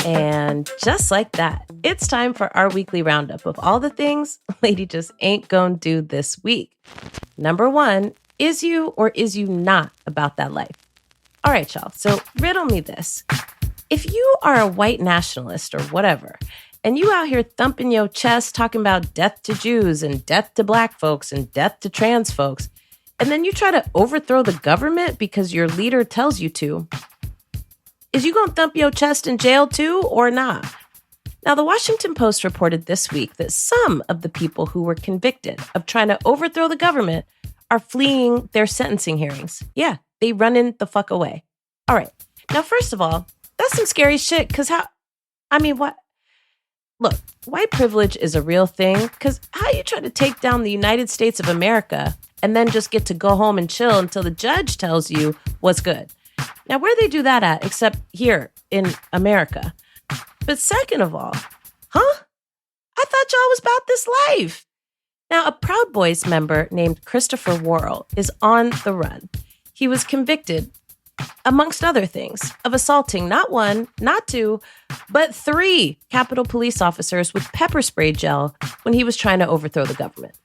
And just like that, it's time for our weekly roundup of all the things Lady just ain't gonna do this week. Number 1, is you or is you not about that life? All right, y'all, so riddle me this. If you are a white nationalist or whatever, and you out here thumping your chest talking about death to Jews and death to black folks and death to trans folks, and then you try to overthrow the government because your leader tells you to, is you gonna thump your chest in jail too or not? Now, the Washington Post reported this week that some of the people who were convicted of trying to overthrow the government are fleeing their sentencing hearings. Yeah, they running the fuck away. All right. Now, first of all, that's some scary shit, because what? Look, white privilege is a real thing, because how you try to take down the United States of America and then just get to go home and chill until the judge tells you what's good? Now, where they do that at, except here in America? But second of all, I thought y'all was about this life. Now, a Proud Boys member named Christopher Worrell is on the run. He was convicted, amongst other things, of assaulting not 1, not 2, but 3 Capitol Police officers with pepper spray gel when he was trying to overthrow the government.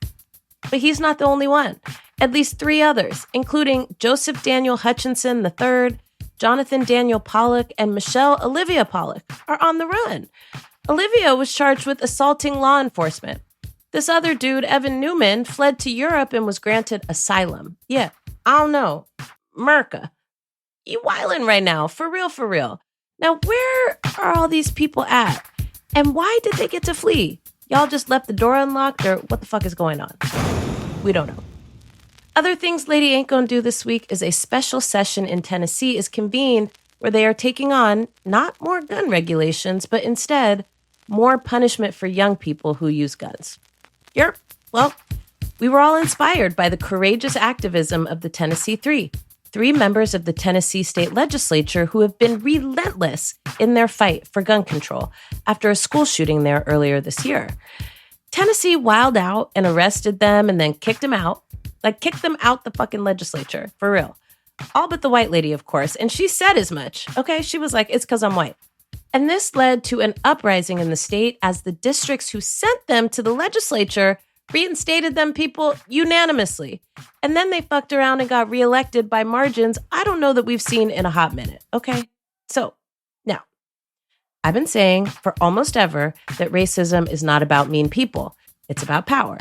But he's not the only one. At least 3 others, including Joseph Daniel Hutchinson III, Jonathan Daniel Pollock, and Michelle Olivia Pollock, are on the run. Olivia was charged with assaulting law enforcement. This other dude, Evan Newman, fled to Europe and was granted asylum. Yeah, I don't know. Merca. You wildin' right now, for real, for real. Now, where are all these people at? And why did they get to flee? Y'all just left the door unlocked, or what the fuck is going on? We don't know. Other things Lady ain't gonna do this week is a special session in Tennessee is convened where they are taking on not more gun regulations, but instead more punishment for young people who use guns. Well, we were all inspired by the courageous activism of the Tennessee Three members of the Tennessee state legislature who have been relentless in their fight for gun control after a school shooting there earlier this year. Tennessee wilded out and arrested them and then kicked them out. Kicked them out the fucking legislature, for real. All but the white lady, of course, and she said as much, okay? She was like, it's because I'm white. And this led to an uprising in the state as the districts who sent them to the legislature reinstated them people unanimously. And then they fucked around and got reelected by margins I don't know that we've seen in a hot minute, okay? So, now, I've been saying for almost ever that racism is not about mean people. It's about power.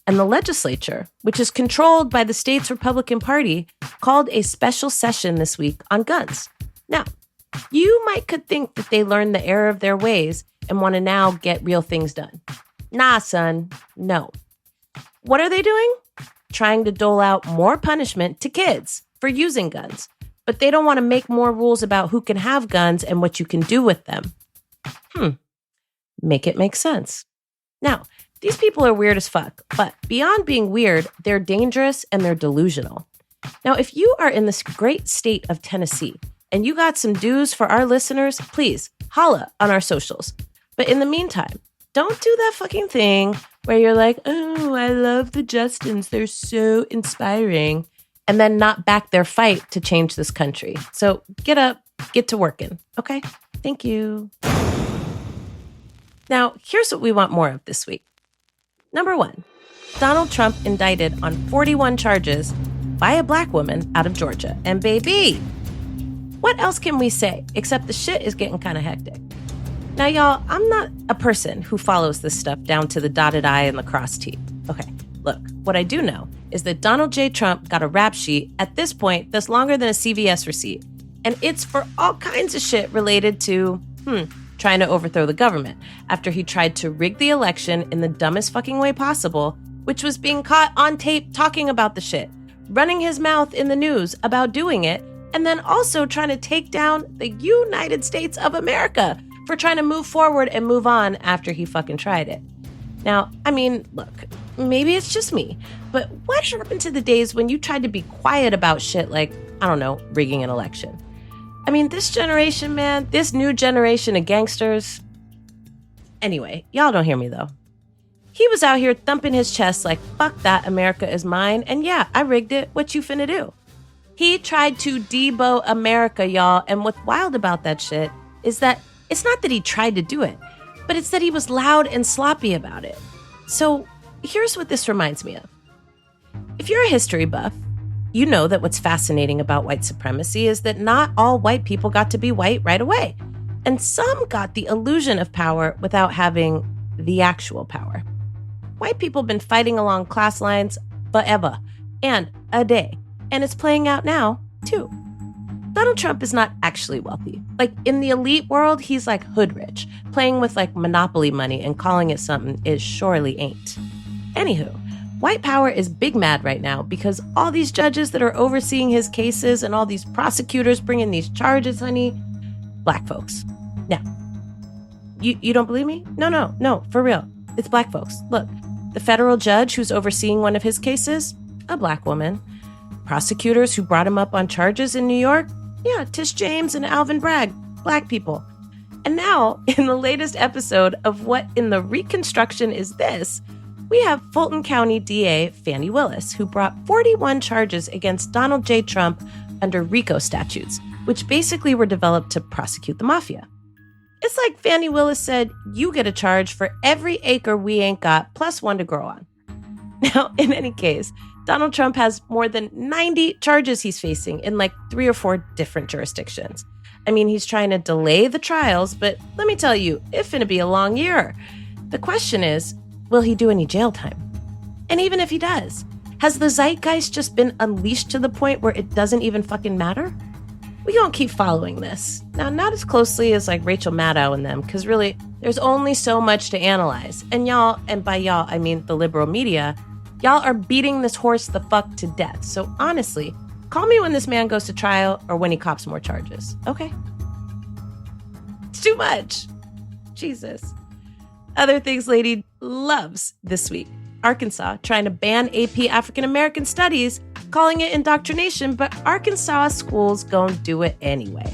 And the legislature, which is controlled by the state's Republican Party, called a special session this week on guns. Now, you could think that they learned the error of their ways and want to now get real things done. Nah, son, no. What are they doing? Trying to dole out more punishment to kids for using guns. But they don't want to make more rules about who can have guns and what you can do with them. Make it make sense. Now, these people are weird as fuck, but beyond being weird, they're dangerous and they're delusional. Now, if you are in this great state of Tennessee and you got some dues for our listeners, please holla on our socials. But in the meantime, don't do that fucking thing where you're like, oh, I love the Justins. They're so inspiring. And then not back their fight to change this country. So get up, get to working. Okay? Thank you. Now, here's what we want more of this week. Number 1, Donald Trump indicted on 41 charges by a black woman out of Georgia. And baby, what else can we say except the shit is getting kind of hectic? Now, y'all, I'm not a person who follows this stuff down to the dotted I and the crossed T. Okay, look, what I do know is that Donald J. Trump got a rap sheet at this point that's longer than a CVS receipt. And it's for all kinds of shit related to, trying to overthrow the government after he tried to rig the election in the dumbest fucking way possible, which was being caught on tape talking about the shit, running his mouth in the news about doing it, and then also trying to take down the United States of America for trying to move forward and move on after he fucking tried it. Now, look, maybe it's just me, but what happened to the days when you tried to be quiet about shit like, rigging an election? This generation, man, this new generation of gangsters. Anyway, y'all don't hear me, though. He was out here thumping his chest like, fuck that, America is mine. And yeah, I rigged it. What you finna do? He tried to debo America, y'all. And what's wild about that shit is that It's not that he tried to do it, but it's that he was loud and sloppy about it. So here's what this reminds me of. If you're a history buff, you know that what's fascinating about white supremacy is that not all white people got to be white right away. And some got the illusion of power without having the actual power. White people have been fighting along class lines forever and a day. And it's playing out now, too. Donald Trump is not actually wealthy. Like, in the elite world, he's like hood rich. Playing with like monopoly money and calling it something is surely ain't. Anywho, white power is big mad right now because all these judges that are overseeing his cases and all these prosecutors bringing these charges, honey, black folks. Now, you don't believe me? No, for real. It's black folks. Look, the federal judge who's overseeing one of his cases, a black woman. Prosecutors who brought him up on charges in New York, yeah, Tish James and Alvin Bragg, black people. And now, in the latest episode of What in the Reconstruction Is This?, we have Fulton County DA Fani Willis, who brought 41 charges against Donald J. Trump under RICO statutes, which basically were developed to prosecute the mafia. It's like Fani Willis said, you get a charge for every acre we ain't got, plus one to grow on. Now, in any case, Donald Trump has more than 90 charges he's facing in like 3 or 4 different jurisdictions. I mean, he's trying to delay the trials, but let me tell you, it's going to be a long year. The question is, will he do any jail time? And even if he does, has the zeitgeist just been unleashed to the point where it doesn't even fucking matter? We gonna keep following this. Now, not as closely as like Rachel Maddow and them, because really, there's only so much to analyze. And y'all, and by y'all, I mean the liberal media, y'all are beating this horse the fuck to death. So honestly, call me when this man goes to trial or when he cops more charges, okay? It's too much. Jesus. Other things lady loves this week. Arkansas trying to ban AP African American Studies, calling it indoctrination, but Arkansas schools gon' do it anyway.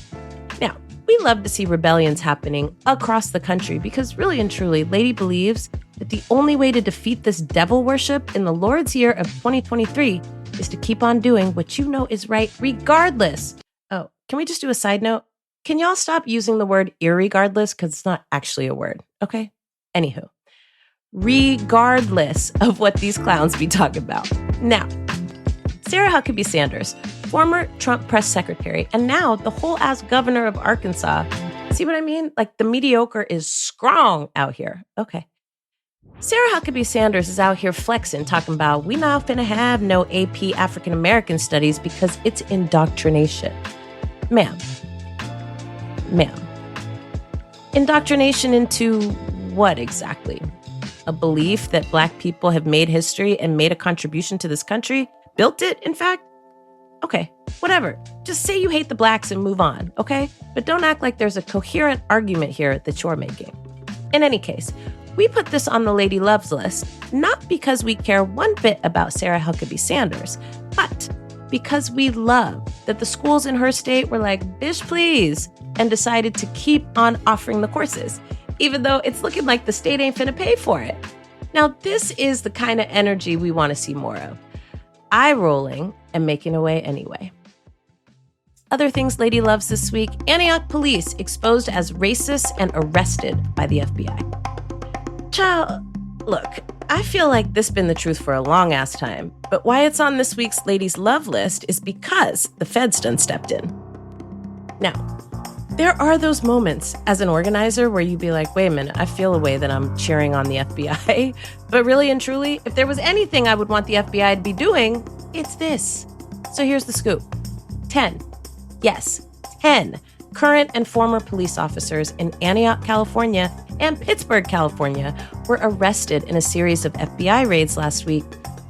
Now, we love to see rebellions happening across the country because really and truly, lady believes that the only way to defeat this devil worship in the Lord's year of 2023 is to keep on doing what you know is right regardless. Oh, can we just do a side note? Can y'all stop using the word irregardless because it's not actually a word, okay? Anywho, regardless of what these clowns be talking about. Now, Sarah Huckabee Sanders, former Trump press secretary, and now the whole-ass governor of Arkansas. See what I mean? Like, the mediocre is strong out here. Okay. Sarah Huckabee Sanders is out here flexing, talking about, we not finna have no AP African American Studies because it's indoctrination. Ma'am. Indoctrination into what exactly? A belief that black people have made history and made a contribution to this country? Built it, in fact? Okay, whatever. Just say you hate the blacks and move on, okay? But don't act like there's a coherent argument here that you're making. In any case, we put this on the Lady Loves list, not because we care one bit about Sarah Huckabee Sanders, but because we love that the schools in her state were like, bish please, and decided to keep on offering the courses, even though it's looking like the state ain't finna pay for it. Now, this is the kind of energy we want to see more of. Eye-rolling and making away anyway. Other things lady loves this week, Antioch Police exposed as racist and arrested by the FBI. Child, look, I feel like this been the truth for a long-ass time, but why it's on this week's Ladies Love list is because the feds done stepped in. Now, there are those moments as an organizer where you'd be like, wait a minute, I feel a way that I'm cheering on the FBI. But really and truly, if there was anything I would want the FBI to be doing, it's this. So here's the scoop. 10 current and former police officers in Antioch, California and Pittsburgh, California were arrested in a series of FBI raids last week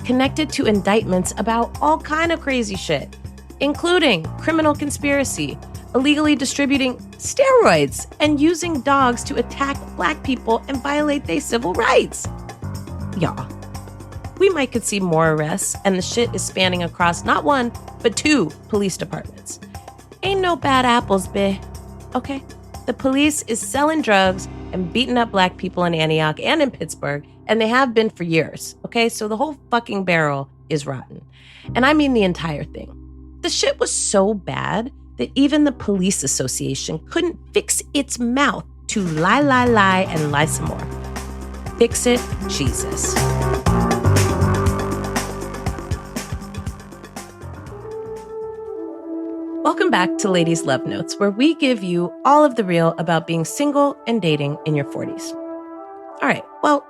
connected to indictments about all kind of crazy shit, including criminal conspiracy, illegally distributing steroids, and using dogs to attack black people and violate their civil rights. Y'all, we might could see more arrests, and the shit is spanning across not one, but 2 police departments. Ain't no bad apples, bae. Okay? The police is selling drugs and beating up black people in Antioch and in Pittsburgh, and they have been for years. Okay? So the whole fucking barrel is rotten. And I mean the entire thing. The shit was so bad that even the police association couldn't fix its mouth to lie, lie, lie, and lie some more. Fix it, Jesus. Welcome back to Ladies Love Notes, where we give you all of the real about being single and dating in your 40s. All right, well,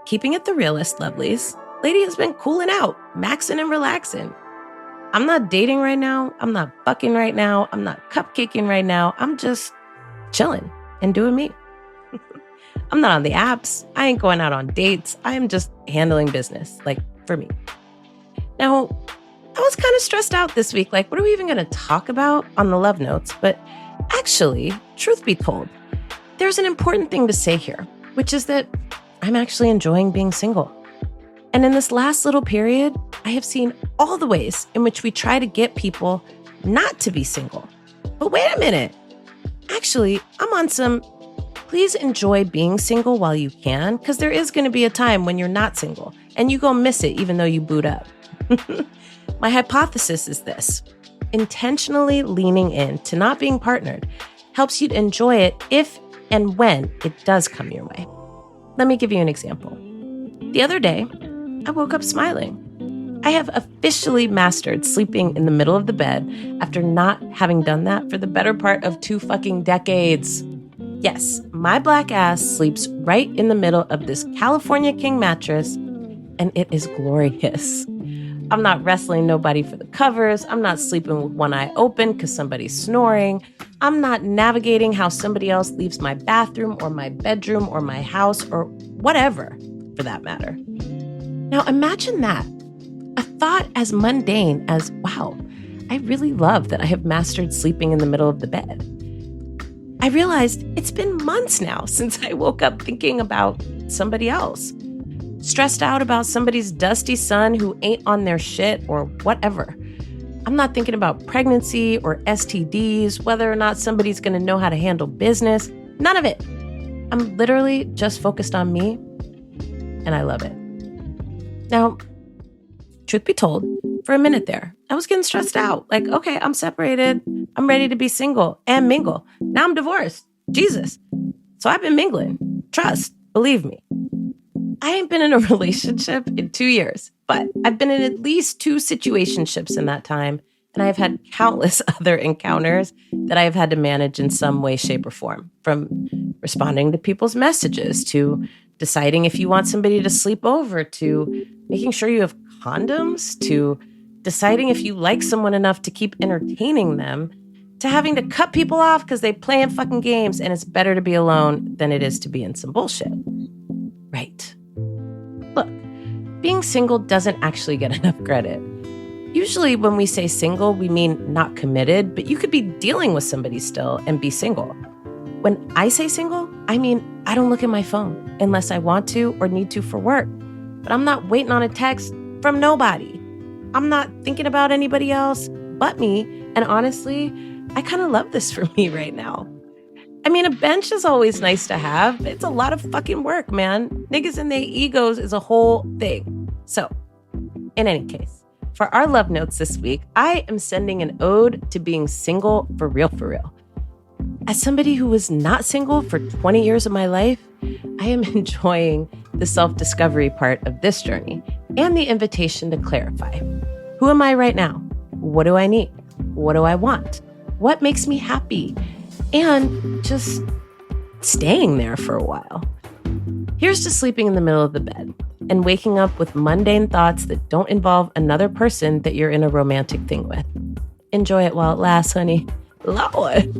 keeping it the realist, lovelies, Lady has been cooling out, maxing and relaxing. I'm not dating right now. I'm not fucking right now. I'm not cupcaking right now. I'm just chilling and doing me. I'm not on the apps. I ain't going out on dates. I am just handling business, like for me. Now, I was kind of stressed out this week. Like, what are we even going to talk about on the Love Notes? But actually, truth be told, there's an important thing to say here, which is that I'm actually enjoying being single. And in this last little period, I have seen all the ways in which we try to get people not to be single. But wait a minute. Actually, I'm on some, please enjoy being single while you can, because there is going to be a time when you're not single and you go miss it even though you boot up. My hypothesis is this: intentionally leaning in to not being partnered helps you to enjoy it if and when it does come your way. Let me give you an example. The other day, I woke up smiling. I have officially mastered sleeping in the middle of the bed after not having done that for the better part of 2 fucking decades. Yes, my black ass sleeps right in the middle of this California King mattress, and it is glorious. I'm not wrestling nobody for the covers. I'm not sleeping with one eye open because somebody's snoring. I'm not navigating how somebody else leaves my bathroom or my bedroom or my house or whatever, for that matter. Now imagine that. A thought as mundane as, wow, I really love that I have mastered sleeping in the middle of the bed. I realized it's been months now since I woke up thinking about somebody else. Stressed out about somebody's dusty son who ain't on their shit or whatever. I'm not thinking about pregnancy or STDs, whether or not somebody's going to know how to handle business. None of it. I'm literally just focused on me, and I love it. Now, truth be told, for a minute there, I was getting stressed out. Like, okay, I'm separated. I'm ready to be single and mingle. Now I'm divorced. Jesus. So I've been mingling. Trust. Believe me. I ain't been in a relationship in 2 years, but I've been in at least 2 situationships in that time, and I've had countless other encounters that I have had to manage in some way, shape, or form, from responding to people's messages to deciding if you want somebody to sleep over to making sure you have condoms to deciding if you like someone enough to keep entertaining them to having to cut people off because they play in fucking games and it's better to be alone than it is to be in some bullshit. Right. Look, being single doesn't actually get enough credit. Usually when we say single, we mean not committed, but you could be dealing with somebody still and be single. When I say single, I mean I don't look at my phone unless I want to or need to for work. But I'm not waiting on a text from nobody. I'm not thinking about anybody else but me. And honestly, I kind of love this for me right now. I mean, a bench is always nice to have. It's a lot of fucking work, man. Niggas and their egos is a whole thing. So, in any case, for our love notes this week, I am sending an ode to being single for real, for real. As somebody who was not single for 20 years of my life, I am enjoying the self-discovery part of this journey and the invitation to clarify. Who am I right now? What do I need? What do I want? What makes me happy? And just staying there for a while. Here's to sleeping in the middle of the bed and waking up with mundane thoughts that don't involve another person that you're in a romantic thing with. Enjoy it while it lasts, honey. Lord.